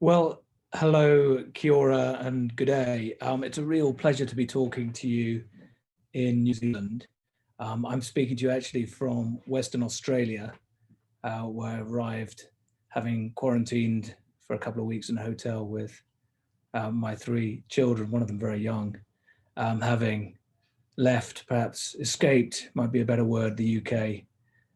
Well, hello, kia ora, and good day. It's a real pleasure to be talking to you in New Zealand. I'm speaking to you actually from Western Australia, where I arrived having quarantined for a couple of weeks in a hotel with my three children, one of them very young, having left, perhaps escaped, might be a better word, the UK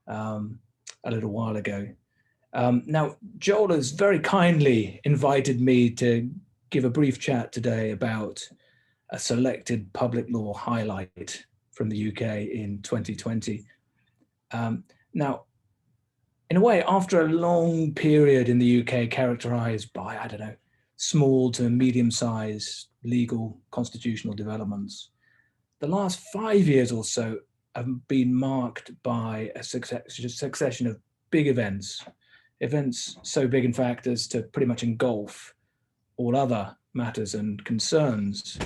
a little while ago. Now, Joel has very kindly invited me to give a brief chat today about a selected public law highlight from the UK in 2020. Now, in a way, after a long period in the UK characterized by, I don't know, small to medium-sized legal constitutional developments, the last 5 years or so have been marked by a succession of big events so big, in fact, as to pretty much engulf all other matters and concerns.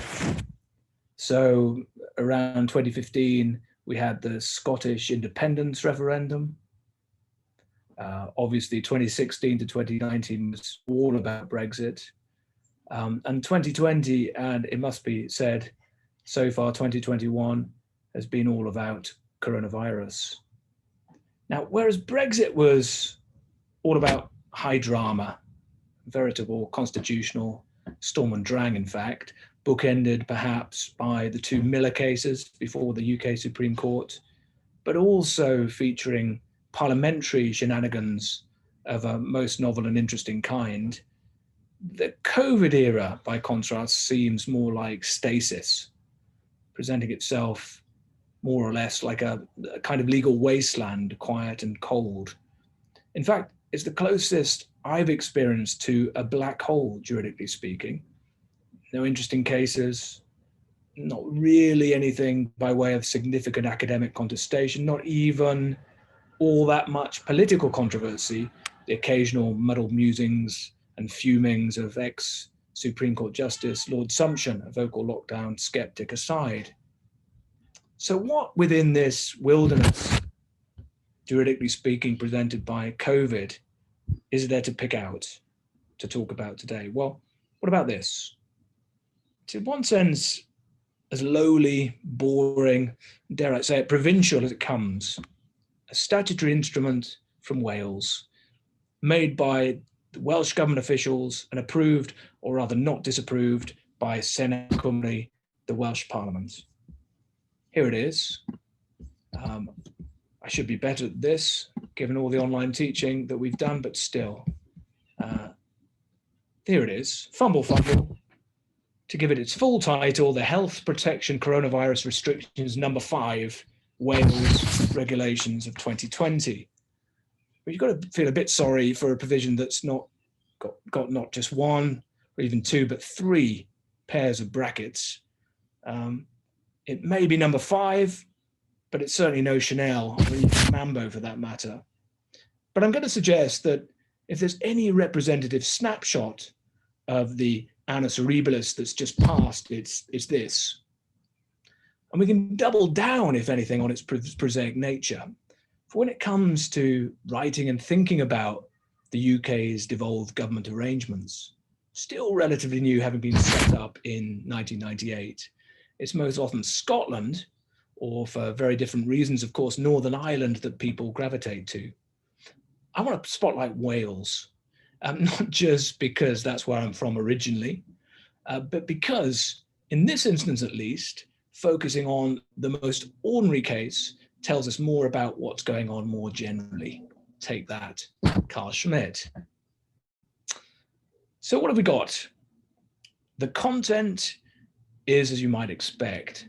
So around 2015, we had the Scottish independence referendum. Obviously, 2016 to 2019 was all about Brexit. And 2020, and it must be said, so far 2021 has been all about coronavirus. Now, whereas Brexit was all about high drama, veritable constitutional storm and drang, in fact, bookended perhaps by the two Miller cases before the UK Supreme Court, but also featuring parliamentary shenanigans of a most novel and interesting kind. The COVID era, by contrast, seems more like stasis, presenting itself more or less like a kind of legal wasteland, quiet and cold. In fact, it's the closest I've experienced to a black hole, juridically speaking. No interesting cases, not really anything by way of significant academic contestation, not even all that much political controversy, the occasional muddled musings and fumings of ex-Supreme Court Justice Lord Sumption, a vocal lockdown skeptic aside. So what within this wilderness, juridically speaking, presented by COVID, is there to pick out, to talk about today? Well, what about this? It's in one sense as lowly, boring, dare I say it, provincial as it comes. A statutory instrument from Wales, made by the Welsh government officials and approved, or rather not disapproved, by Senedd Cymru, the Welsh Parliament. Here it is. I should be better at this, given all the online teaching that we've done, but still. Here it is, fumble. To give it its full title, the Health Protection Coronavirus Restrictions Number 5, Wales Regulations of 2020. But you've got to feel a bit sorry for a provision that's not got not just one or even two, but three pairs of brackets. It may be number 5, but it's certainly no Chanel or even Mambo for that matter. But I'm going to suggest that if there's any representative snapshot of the annus horribilis that's just passed, it's this. And we can double down, if anything, on its prosaic nature. For when it comes to writing and thinking about the UK's devolved government arrangements, still relatively new, having been set up in 1998, it's most often Scotland, or for very different reasons, of course, Northern Ireland that people gravitate to. I want to spotlight Wales, not just because that's where I'm from originally, but because, in this instance at least, focusing on the most ordinary case tells us more about what's going on more generally. Take that, Carl Schmidt. So what have we got? The content is, as you might expect,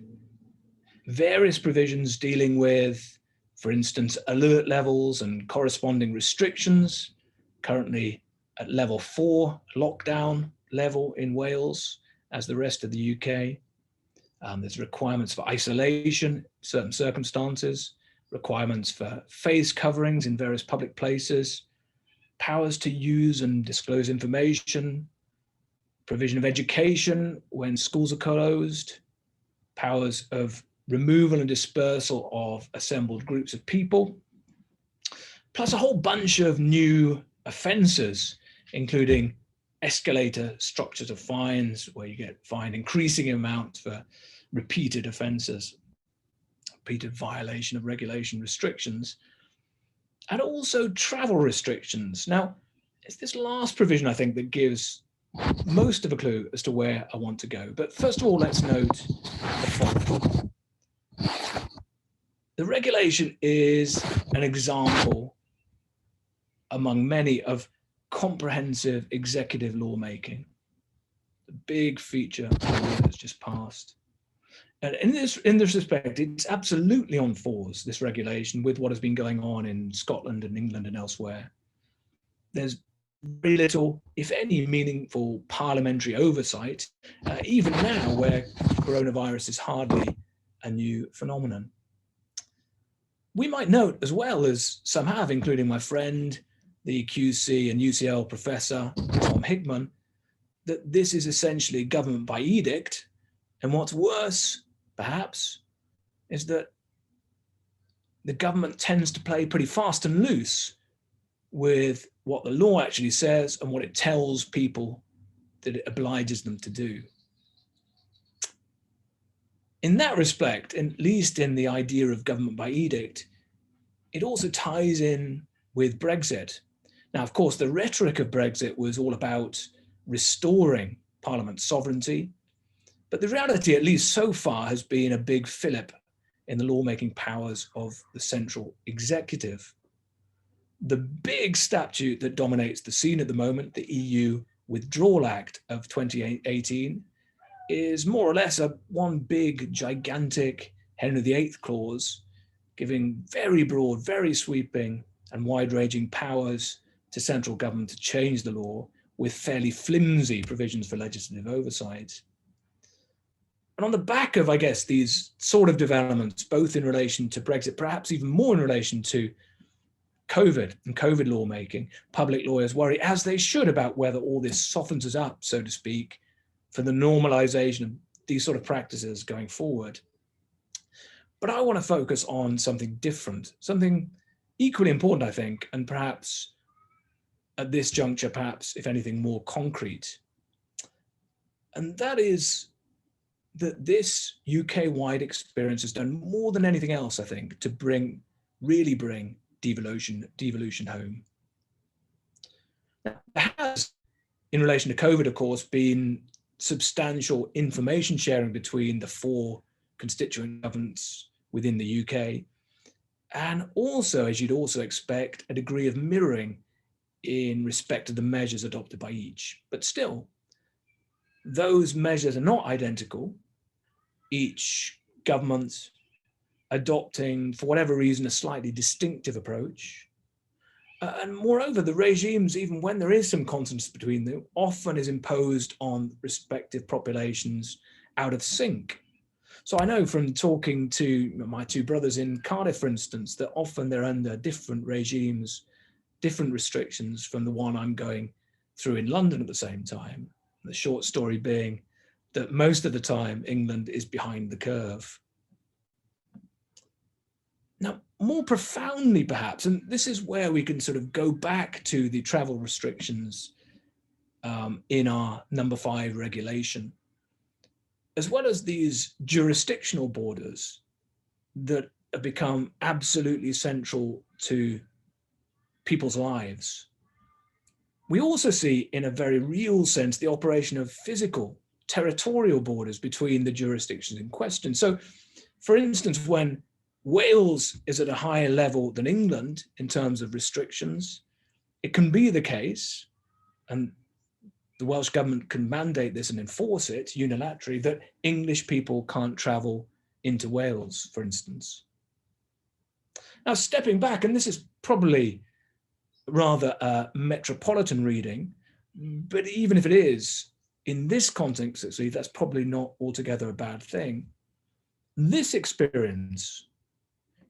various provisions dealing with, for instance, alert levels and corresponding restrictions, currently at level 4 lockdown level in Wales, as the rest of the UK. There's requirements for isolation in certain circumstances, requirements for face coverings in various public places, powers to use and disclose information, provision of education when schools are closed, powers of removal and dispersal of assembled groups of people, plus a whole bunch of new offences, including escalator structures of fines, where you get fined increasing amounts for repeated offences, repeated violation of regulation restrictions, and also travel restrictions. Now, it's this last provision, I think, that gives most of a clue as to where I want to go. But first of all, let's note the following. The regulation is an example among many of comprehensive executive lawmaking, the big feature of the law that's just passed. And in this respect, it's absolutely on fours, this regulation, with what has been going on in Scotland and England and elsewhere. There's very little, if any, meaningful parliamentary oversight, even now where coronavirus is hardly a new phenomenon. We might note as well, as some have, including my friend, the QC and UCL professor, Tom Hickman, that this is essentially government by edict. And what's worse, perhaps, is that the government tends to play pretty fast and loose with what the law actually says and what it tells people that it obliges them to do. In that respect, at least in the idea of government by edict, it also ties in with Brexit. Now, of course, the rhetoric of Brexit was all about restoring Parliament's sovereignty, but the reality, at least so far, has been a big fillip in the lawmaking powers of the central executive. The big statute that dominates the scene at the moment, the EU Withdrawal Act of 2018, is more or less one big, gigantic Henry VIII clause, giving very broad, very sweeping and wide-ranging powers to central government to change the law, with fairly flimsy provisions for legislative oversight. And on the back of, I guess, these sort of developments, both in relation to Brexit, perhaps even more in relation to COVID and COVID lawmaking, public lawyers worry, as they should, about whether all this softens us up, so to speak, for the normalization of these sort of practices going forward. But I want to focus on something different, something equally important, I think, and perhaps at this juncture, perhaps, if anything, more concrete. And that is that this UK-wide experience has done more than anything else, I think, to really bring devolution home. Now, there has, in relation to COVID, of course, been substantial information sharing between the four constituent governments within the UK, and also, as you'd also expect, a degree of mirroring in respect to the measures adopted by each. But still, those measures are not identical, each government adopting, for whatever reason, a slightly distinctive approach. And moreover, the regimes, even when there is some consonance between them, often is imposed on respective populations out of sync. So I know from talking to my two brothers in Cardiff, for instance, that often they're under different regimes, different restrictions from the one I'm going through in London at the same time. The short story being that most of the time England is behind the curve. Now, more profoundly perhaps, and this is where we can sort of go back to the travel restrictions in our number 5 regulation, as well as these jurisdictional borders that have become absolutely central to people's lives. We also see, in a very real sense, the operation of physical, territorial borders between the jurisdictions in question. So, for instance, when Wales is at a higher level than England in terms of restrictions, it can be the case, and the Welsh government can mandate this and enforce it unilaterally, that English people can't travel into Wales, for instance. Now, stepping back, and this is probably rather a metropolitan reading, but even if it is, in this context, actually, that's probably not altogether a bad thing. This experience,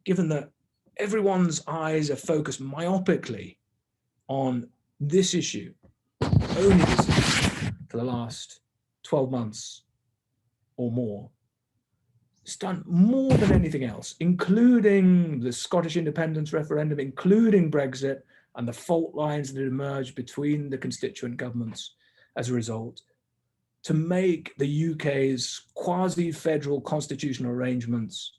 given that everyone's eyes are focused myopically on this issue, only this issue, for the last 12 months or more, it's done more than anything else, including the Scottish independence referendum, including Brexit, and the fault lines that emerged between the constituent governments, as a result, to make the UK's quasi-federal constitutional arrangements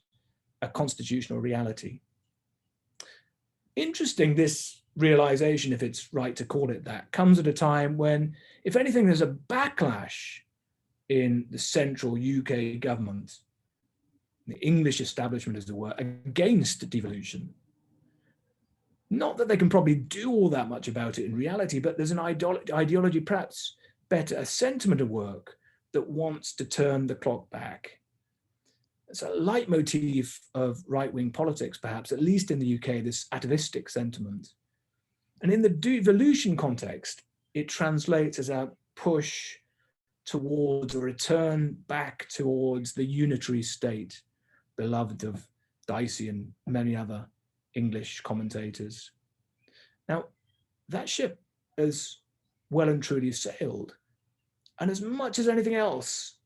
a constitutional reality. Interesting, this realization, if it's right to call it that, comes at a time when, if anything, there's a backlash in the central UK government, the English establishment, as it were, against devolution. Not that they can probably do all that much about it in reality, but there's an ideology, perhaps better, a sentiment at work that wants to turn the clock back. It's a leitmotif of right-wing politics, perhaps, at least in the UK, this atavistic sentiment. And in the devolution context, it translates as a push towards a return back towards the unitary state, beloved of Dicey and many other English commentators. Now, that ship has well and truly sailed. And as much as anything else,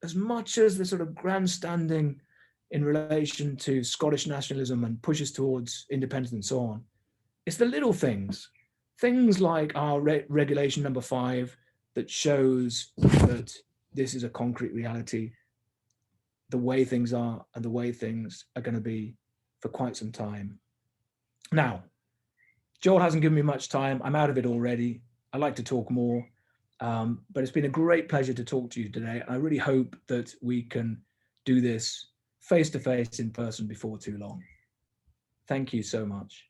as much as the sort of grandstanding in relation to Scottish nationalism and pushes towards independence and so on, it's the little things, things like our regulation number 5 that shows that this is a concrete reality, the way things are and the way things are going to be for quite some time. Now, Joel hasn't given me much time. I'm out of it already. I like to talk more, but it's been a great pleasure to talk to you today. I really hope that we can do this face-to-face in person before too long. Thank you so much.